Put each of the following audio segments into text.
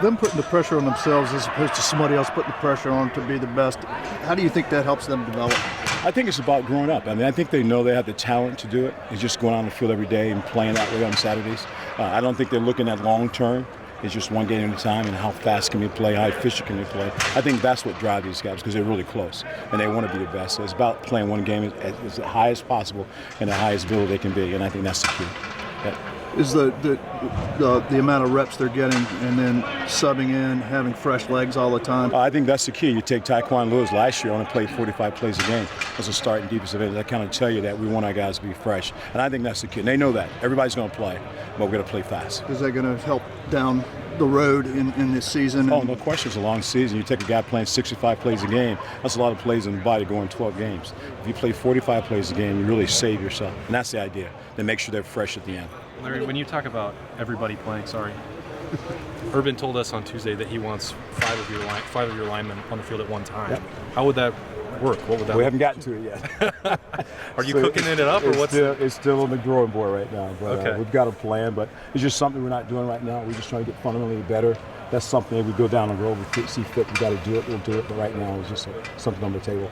them putting the pressure on themselves as opposed to somebody else putting the pressure on to be the best, how do you think that helps them develop? I think it's about growing up. I mean, I think they know they have the talent to do it. It's just going on the field every day and playing that way on Saturdays. I don't think they're looking at long term. It's just one game at a time and how fast can they play, how efficient can they play. I think that's what drives these guys because they're really close and they want to be the best. So it's about playing one game as high as possible and the highest ability they can be, and I think that's the key. Yeah. Is the amount of reps they're getting and then subbing in, having fresh legs all the time? I think that's the key. You take Taekwon Lewis last year, only played 45 plays a game as a starting defensive end. That kind of tell you that we want our guys to be fresh. And I think that's the key. And they know that. Everybody's going to play, but we're going to play fast. Is that going to help down the road in this season? Oh, no question. It's a long season. You take a guy playing 65 plays a game, that's a lot of plays in the body going 12 games. If you play 45 plays a game, you really save yourself. And that's the idea. Then make sure they're fresh at the end. Larry, when you talk about everybody playing, Urban told us on Tuesday that he wants five of your linemen on the field at one time. Yep. How would that work? What would that? We haven't gotten to it yet. Are you cooking it up, or what's? It's still on the drawing board right now. But okay. We've got a plan, but it's just something we're not doing right now. We're just trying to get fundamentally better. That's something that we go down the road. We see fit. We got to do it. We'll do it. But right now, it's just something on the table.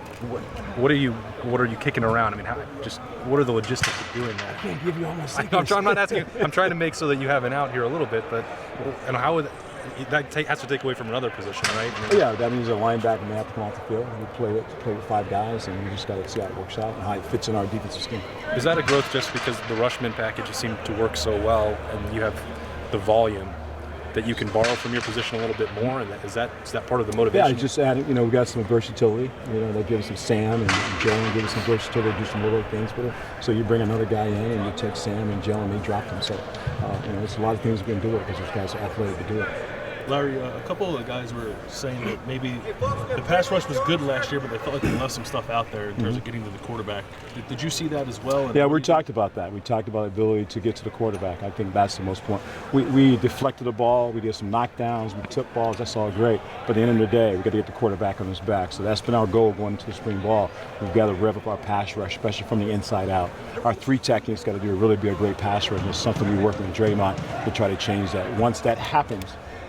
What are you kicking around? I mean, what are the logistics of doing that? I can't give you all my secrets. I'm not asking. I'm trying to make so that you have an out here a little bit, but and how would that has to take away from another position, right? I mean, yeah, that means a linebacker may have to come off the field. We play with five guys, and we just got to see how it works out and how it fits in our defensive scheme. Is that a growth just because the rushman package seemed to work so well, and you have the volume that you can borrow from your position a little bit more, and is that part of the motivation? Yeah, just adding, we got some versatility. They give us some Sam and Jalen give us some versatility, do some little things with it. So you bring another guy in, and you take Sam and Jalen, they drop them. So, it's a lot of things we can do it because those guys are athletic to do it. Larry, a couple of the guys were saying that maybe the pass rush was good last year, but they felt like they left some stuff out there in terms of getting to the quarterback. Did you see that as well? Yeah, we talked about that. We talked about the ability to get to the quarterback. I think that's the most important. We deflected the ball. We did some knockdowns. We took balls. That's all great. But at the end of the day, we got to get the quarterback on his back. So that's been our goal going into the spring ball. We've got to rev up our pass rush, especially from the inside out. Our three techniques got to really be a great pass rush. And it's something we work with Draymond to try to change that. Once that happens,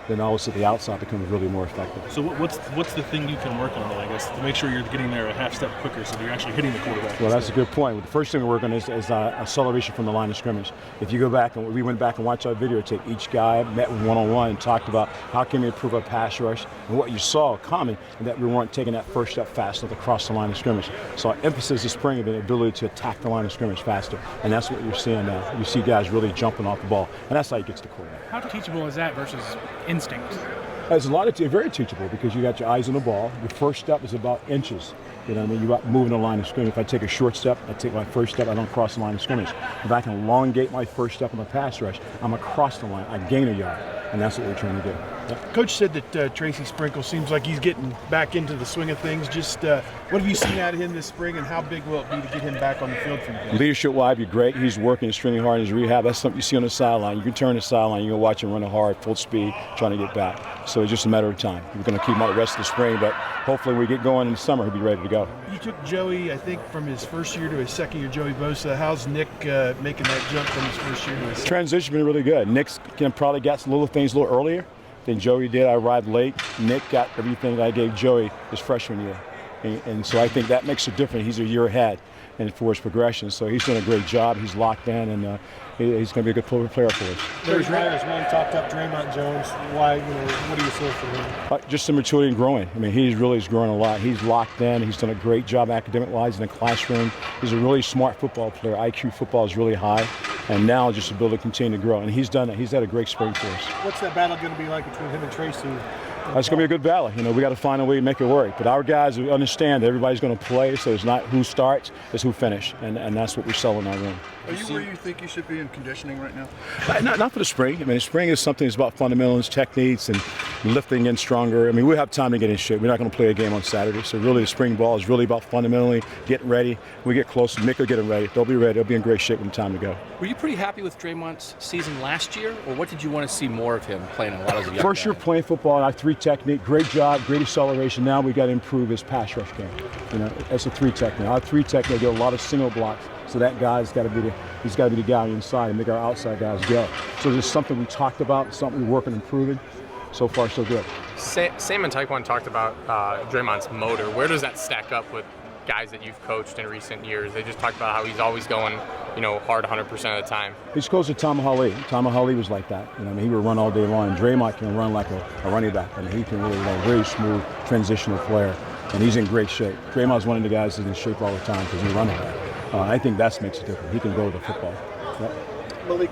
then also the outside becomes really more effective. So what's the thing you can work on, I guess, to make sure you're getting there a half step quicker so that you're actually hitting the quarterback? Well, that's a good point. The first thing we work on is acceleration from the line of scrimmage. If you go back and we went back and watched our videotape, each guy met with one-on-one and talked about how can we improve our pass rush. And what you saw common is that we weren't taking that first step fast enough across the line of scrimmage. So our emphasis this spring has been the ability to attack the line of scrimmage faster. And that's what you're seeing now. You see guys really jumping off the ball. And that's how you get to the quarterback. How teachable is that versus instinct? There's a lot of very teachable because you got your eyes on the ball. Your first step is about inches. You know what I mean? You're about moving the line of scrimmage. If I take a short step, I take my first step, I don't cross the line of scrimmage. If I can elongate my first step on the pass rush, I'm across the line. I gain a yard. And that's what we're trying to do. Yep. Coach said that Tracy Sprinkle seems like he's getting back into the swing of things. Just what have you seen out of him this spring, and how big will it be to get him back on the field for you guys? Leadership-wise, be great. He's working extremely hard in his rehab. That's something you see on the sideline. You can turn the sideline. You're going to watch him running hard, full speed, trying to get back. So it's just a matter of time. We're going to keep him out the rest of the spring, but hopefully when we get going in the summer, he'll be ready to go. You took Joey, I think, from his first year to his second year, Joey Bosa. How's Nick making that jump from his first year to his second? Transition been really good. Nick's probably got some little things a little earlier than Joey did. I arrived late. Nick got everything that I gave Joey his freshman year. And so I think that makes a difference. He's a year ahead and for his progression. So he's doing a great job. He's locked in, and he's going to be a good player for us. There's Ryder's one talked up Draymond Jones. Why? What do you feel for him? Just the maturity and growing. I mean, he's growing a lot. He's locked in. He's done a great job academic-wise in the classroom. He's a really smart football player. IQ football is really high. And now just the ability to continue to grow. And he's done it. He's had a great spring for us. What's that battle going to be like between him and Tracy? It's going to be a good battle. We got to find a way to make it work. But our guys understand that everybody's going to play, so it's not who starts, it's who finishes. And that's what we sell in our room. Are you where you think you should be in conditioning right now? Not for the spring. I mean, the spring is something that's about fundamentals, techniques, and lifting and stronger. I mean, we'll have time to get in shape. We're not going to play a game on Saturday. So really the spring ball is really about fundamentally getting ready. We get closer. Mick will get them ready. They'll be ready. They'll be in great shape when time to go. Were you pretty happy with Draymond's season last year, or what did you want to see more of him playing a lot as a young First guy? year playing football, our three technique, great job, great acceleration. Now we got to improve his pass rush game. That's a three technique. Our three technique, get a lot of single blocks. So that guy's got to be the guy inside and make our outside guys go. So there's something we talked about, something we work on improving. so far so good. Sam and Taekwon talked about Draymond's motor. Where does that stack up with guys that you've coached in recent years? They just talked about how he's always going, hard 100% of the time. He's close to Tom Hawley. Tom Hawley was like that. He would run all day long. Draymond can run like a running back. He can really run a very smooth transitional player, and he's in great shape. Draymond's one of the guys that's in shape all the time because he's running. I think that makes a difference. He can go to the football. Yep. Malik,